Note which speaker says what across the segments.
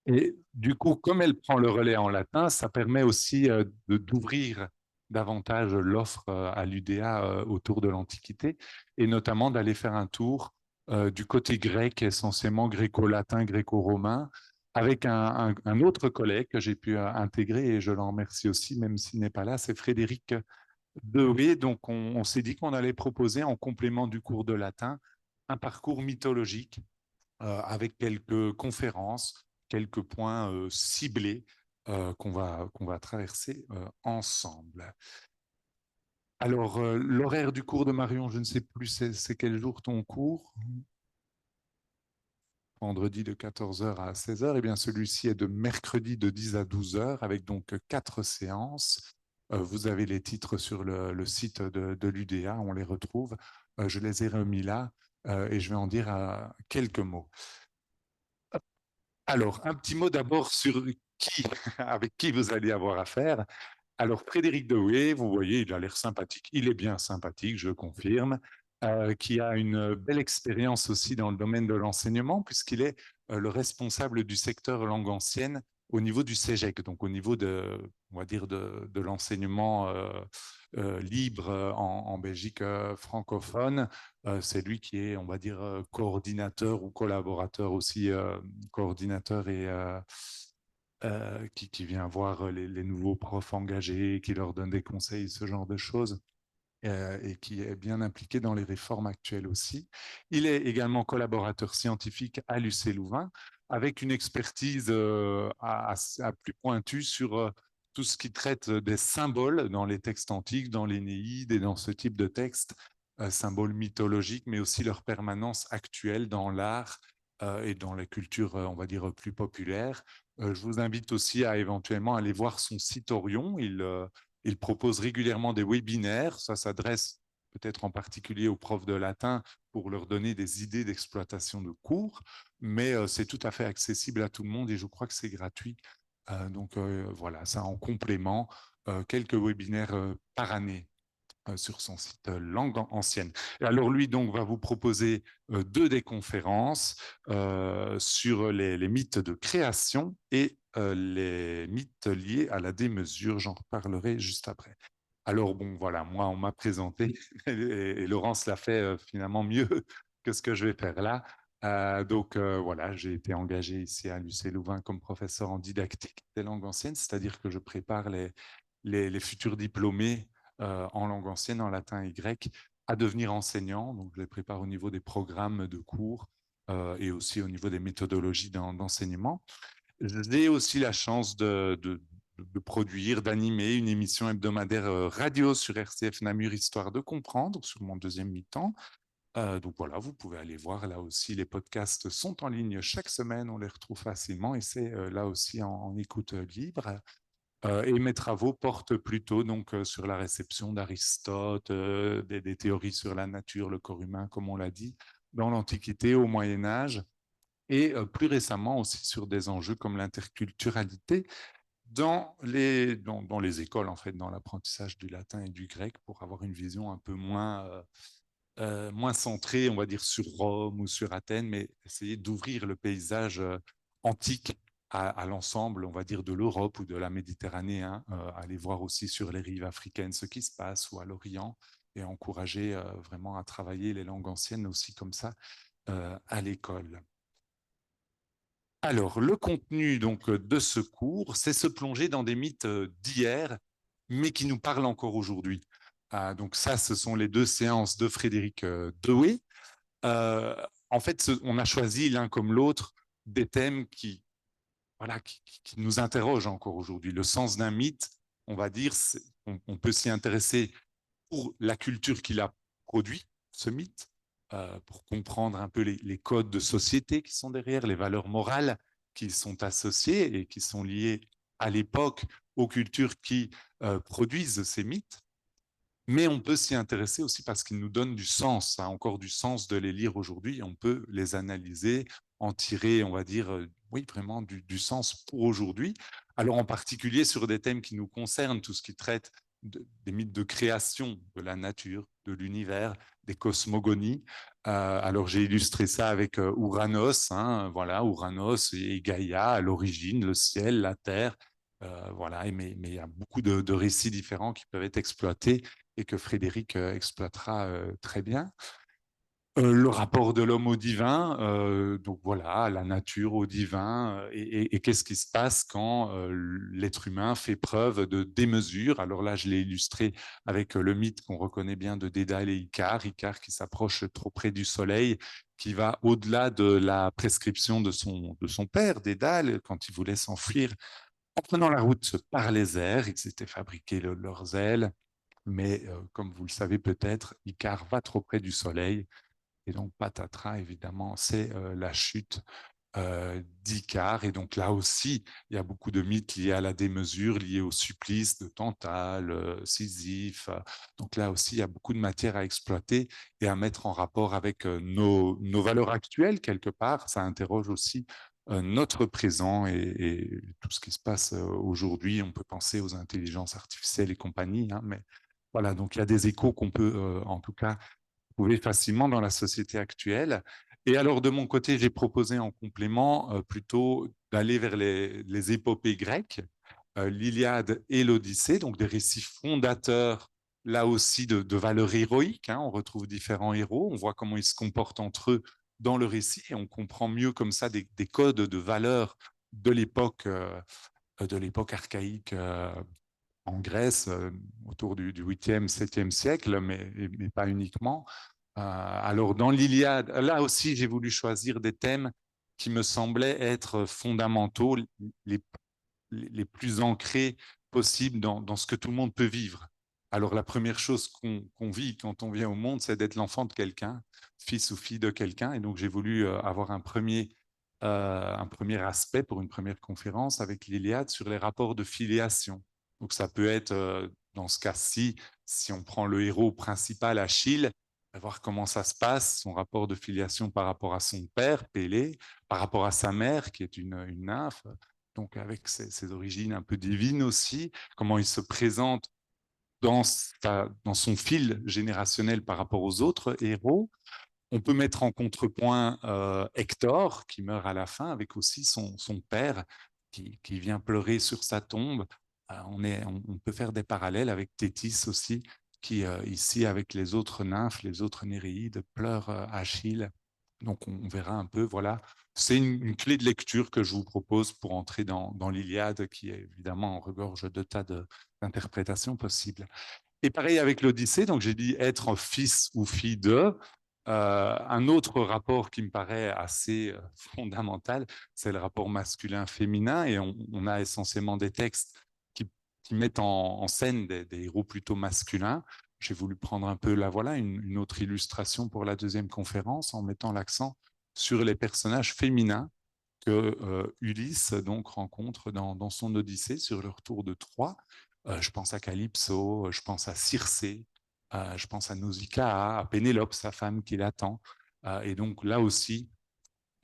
Speaker 1: Et du coup, comme elle prend le relais en latin, ça permet aussi d'ouvrir davantage l'offre à l'UDA autour de l'Antiquité, et notamment d'aller faire un tour du côté grec, essentiellement gréco-latin, gréco-romain, avec un autre collègue que j'ai pu intégrer, et je l'en remercie aussi, même s'il n'est pas là, c'est Frédéric Dewey. Donc on s'est dit qu'on allait proposer en complément du cours de latin un parcours mythologique avec quelques conférences, quelques points ciblés qu'on va traverser ensemble. Alors, l'horaire du cours de Marion, je ne sais plus, c'est quel jour ton cours? Vendredi de 14 heures à 16 heures. Eh bien, celui-ci est de mercredi de 10 à 12 heures, avec donc 4 séances. Vous avez les titres sur le site de l'UDA, on les retrouve. Je les ai remis là et je vais en dire quelques mots. Alors, un petit mot d'abord sur qui, avec qui vous allez avoir affaire. Alors, Frédéric Dewey, vous voyez, il a l'air sympathique. Il est bien sympathique, je confirme, qui a une belle expérience aussi dans le domaine de l'enseignement, puisqu'il est le responsable du secteur langue ancienne au niveau du CEGEC, donc au niveau de, on va dire, de l'enseignement libre en Belgique francophone. C'est lui qui est, on va dire, coordinateur ou collaborateur aussi, coordinateur et qui vient voir les nouveaux profs engagés, qui leur donne des conseils, ce genre de choses, et qui est bien impliqué dans les réformes actuelles aussi. Il est également collaborateur scientifique à l'UC Louvain, avec une expertise à plus pointue sur tout ce qui traite des symboles dans les textes antiques, dans l'Énéide et dans ce type de textes, symboles mythologiques, mais aussi leur permanence actuelle dans l'art et dans la culture, on va dire, plus populaire. Je vous invite aussi à éventuellement aller voir son site Orion. Il propose régulièrement des webinaires. Ça s'adresse peut-être en particulier aux profs de latin pour leur donner des idées d'exploitation de cours, mais c'est tout à fait accessible à tout le monde et je crois que c'est gratuit. Donc voilà, ça en complément, quelques webinaires par année sur son site Langue ancienne. Et alors lui donc va vous proposer deux des conférences sur les mythes de création et les mythes liés à la démesure. J'en reparlerai juste après. Alors bon, voilà, moi on m'a présenté et Laurence l'a fait finalement mieux que ce que je vais faire là. Donc voilà, j'ai été engagé ici à l'UC Louvain comme professeur en didactique des langues anciennes, c'est-à-dire que je prépare les futurs diplômés en langue ancienne, en latin et grec, à devenir enseignants. Donc, je les prépare au niveau des programmes de cours et aussi au niveau des méthodologies d'enseignement. J'ai aussi la chance de produire, d'animer une émission hebdomadaire radio sur RCF Namur, histoire de comprendre, sur mon deuxième mi-temps. Donc voilà, vous pouvez aller voir là aussi, les podcasts sont en ligne chaque semaine, on les retrouve facilement et c'est là aussi en écoute libre. Et mes travaux portent plutôt donc sur la réception d'Aristote, des théories sur la nature, le corps humain, comme on l'a dit, dans l'Antiquité, au Moyen Âge, et plus récemment aussi sur des enjeux comme l'interculturalité dans les écoles, en fait, dans l'apprentissage du latin et du grec, pour avoir une vision un peu moins centrée, on va dire, sur Rome ou sur Athènes, mais essayer d'ouvrir le paysage antique à l'ensemble, on va dire, de l'Europe ou de la Méditerranée, hein, aller voir aussi sur les rives africaines ce qui se passe ou à l'Orient et encourager vraiment à travailler les langues anciennes aussi comme ça à l'école. Alors, le contenu donc de ce cours, c'est se plonger dans des mythes d'hier, mais qui nous parlent encore aujourd'hui. Donc ça, ce sont les deux séances de Frédéric Dewey. En fait, on a choisi l'un comme l'autre des thèmes voilà, qui nous interrogent encore aujourd'hui. Le sens d'un mythe, on va dire, on peut s'y intéresser pour la culture qu'il a produit, ce mythe, pour comprendre un peu les codes de société qui sont derrière, les valeurs morales qui sont associées et qui sont liées à l'époque aux cultures qui produisent ces mythes. Mais on peut s'y intéresser aussi parce qu'ils nous donnent du sens, ça a encore du sens de les lire aujourd'hui. On peut les analyser, en tirer, on va dire, oui, vraiment du sens pour aujourd'hui. Alors en particulier sur des thèmes qui nous concernent, tout ce qui traite des mythes de création de la nature, de l'univers, des cosmogonies. Alors j'ai illustré ça avec Ouranos, hein, voilà, Ouranos et Gaïa à l'origine, le ciel, la terre, voilà. Mais il y a beaucoup de récits différents qui peuvent être exploités et que Frédéric exploitera très bien. Le rapport de l'homme au divin, donc voilà, la nature au divin, et qu'est-ce qui se passe quand l'être humain fait preuve de démesure. Alors là, je l'ai illustré avec le mythe qu'on reconnaît bien de Dédale et Icare qui s'approche trop près du soleil, qui va au-delà de la prescription de son père, Dédale, quand il voulait s'enfuir en prenant la route par les airs. Ils s'étaient fabriqués leurs ailes, mais comme vous le savez peut-être, Icare va trop près du soleil. Et donc, patatras, évidemment, c'est la chute d'Icare. Et donc, là aussi, il y a beaucoup de mythes liés à la démesure, liés au supplice de Tantale, Sisyphe. Donc, là aussi, il y a beaucoup de matière à exploiter et à mettre en rapport avec nos valeurs actuelles, quelque part. Ça interroge aussi notre présent et tout ce qui se passe aujourd'hui. On peut penser aux intelligences artificielles et compagnie, hein, mais voilà, donc il y a des échos qu'on peut, en tout cas, trouver facilement dans la société actuelle. Et alors, de mon côté, j'ai proposé en complément plutôt d'aller vers les épopées grecques, l'Iliade et l'Odyssée, donc des récits fondateurs, là aussi, de valeurs héroïques, hein. On retrouve différents héros, on voit comment ils se comportent entre eux dans le récit, et on comprend mieux comme ça des codes de valeurs de l'époque archaïque en Grèce, autour du 8e, 7e siècle, mais pas uniquement. Alors, dans l'Iliade, là aussi, j'ai voulu choisir des thèmes qui me semblaient être fondamentaux, les, les plus ancrés possibles dans ce que tout le monde peut vivre. Alors, la première chose qu'on vit quand on vient au monde, c'est d'être l'enfant de quelqu'un, fils ou fille de quelqu'un. Et donc, j'ai voulu avoir un premier aspect pour une première conférence avec l'Iliade sur les rapports de filiation. Donc, ça peut être, dans ce cas-ci, si on prend le héros principal, Achille, voir comment ça se passe, son rapport de filiation par rapport à son père, Pélée, par rapport à sa mère, qui est une nymphe, donc avec ses origines un peu divines aussi, comment il se présente dans son fil générationnel par rapport aux autres héros. On peut mettre en contrepoint Hector, qui meurt à la fin, avec aussi son père qui vient pleurer sur sa tombe. On peut faire des parallèles avec Thétis aussi, qui ici, avec les autres nymphes, les autres Néréides, pleure Achille. Donc on verra un peu, voilà. C'est une clé de lecture que je vous propose pour entrer dans l'Iliade, qui est évidemment en regorge de tas d'interprétations possibles. Et pareil avec l'Odyssée, donc j'ai dit être fils ou fille de. Un autre rapport qui me paraît assez fondamental, c'est le rapport masculin-féminin, et on a essentiellement des textes qui mettent en scène des héros plutôt masculins. J'ai voulu prendre un peu voilà, une autre illustration pour la deuxième conférence en mettant l'accent sur les personnages féminins que Ulysse donc rencontre dans son Odyssée sur le retour de Troie. Je pense à Calypso, je pense à Circé, je pense à Nausicaa, à Pénélope, sa femme qui l'attend. Et donc là aussi,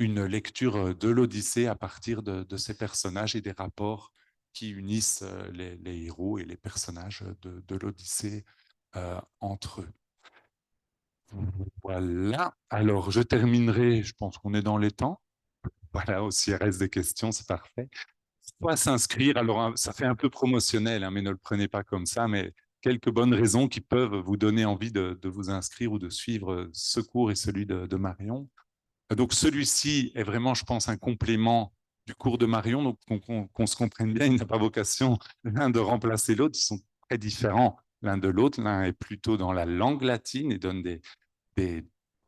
Speaker 1: une lecture de l'Odyssée à partir de ces personnages et des rapports qui unissent les héros et les personnages de l'Odyssée entre eux. Voilà. Alors, je terminerai, je pense qu'on est dans les temps. Voilà, aussi, il reste des questions, c'est parfait. Pourquoi s'inscrire? Alors, ça fait un peu promotionnel, hein, mais ne le prenez pas comme ça, mais quelques bonnes raisons qui peuvent vous donner envie de vous inscrire ou de suivre ce cours et celui de Marion. Donc, celui-ci est vraiment, je pense, un complément du cours de Marion. Donc, qu'on se comprenne bien, il n'a pas vocation l'un de remplacer l'autre. Ils sont très différents l'un de l'autre. L'un est plutôt dans la langue latine et donne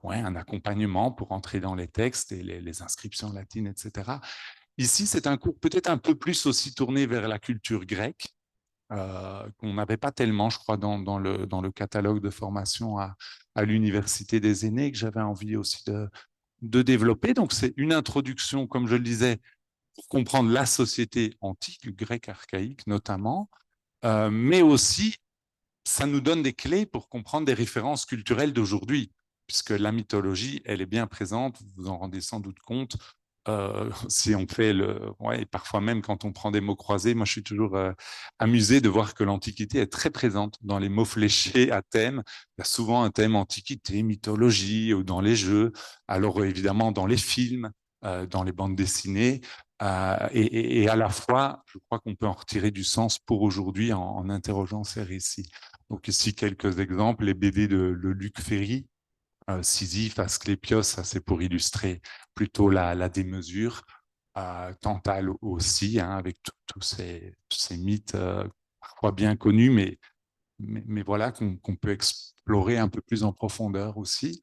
Speaker 1: un accompagnement pour entrer dans les textes et les inscriptions latines, etc. Ici, c'est un cours peut-être un peu plus aussi tourné vers la culture grecque, qu'on n'avait pas tellement, je crois, dans le catalogue de formation à l'Université des Aînés, que j'avais envie aussi de développer. Donc, c'est une introduction, comme je le disais, pour comprendre la société antique, le grec archaïque notamment, mais aussi, ça nous donne des clés pour comprendre des références culturelles d'aujourd'hui, puisque la mythologie, elle est bien présente, vous vous en rendez sans doute compte, si on fait et parfois même quand on prend des mots croisés, moi je suis toujours amusé de voir que l'Antiquité est très présente dans les mots fléchés à thème. Il y a souvent un thème antiquité, mythologie ou dans les jeux, alors évidemment dans les films, dans les bandes dessinées, et à la fois, je crois qu'on peut en retirer du sens pour aujourd'hui en interrogeant ces récits. Donc ici quelques exemples, les BD de Luc Ferry, Sisyphe, Asclépios, ça c'est pour illustrer plutôt la démesure. Tantale aussi, hein, avec tous ces mythes parfois bien connus, mais voilà, qu'on peut explorer un peu plus en profondeur aussi.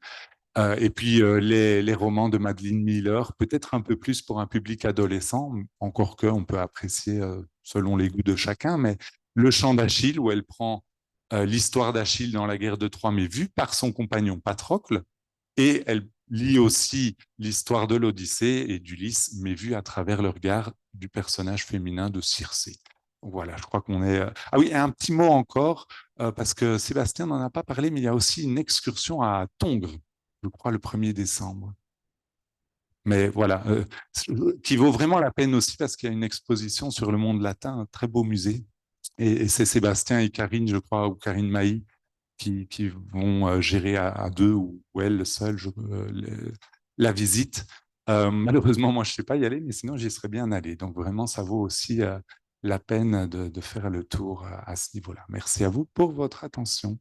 Speaker 1: Et puis les romans de Madeline Miller, peut-être un peu plus pour un public adolescent, encore que on peut apprécier selon les goûts de chacun, mais Le Chant d'Achille, où elle prend l'histoire d'Achille dans la guerre de Troie, mais vue par son compagnon Patrocle, et elle lit aussi l'histoire de l'Odyssée et d'Ulysse, mais vue à travers le regard du personnage féminin de Circé. Donc voilà, je crois qu'on est... Ah oui, et un petit mot encore, parce que Sébastien n'en a pas parlé, mais il y a aussi une excursion à Tongres, je crois le 1er décembre. Mais voilà, qui vaut vraiment la peine aussi parce qu'il y a une exposition sur le monde latin, un très beau musée. Et c'est Sébastien et Karine, je crois, ou Karine Mailly, qui vont gérer à deux ou elle seule la visite. Malheureusement, moi, je ne sais pas y aller, mais sinon, j'y serais bien allé. Donc, vraiment, ça vaut aussi la peine de faire le tour à ce niveau-là. Merci à vous pour votre attention.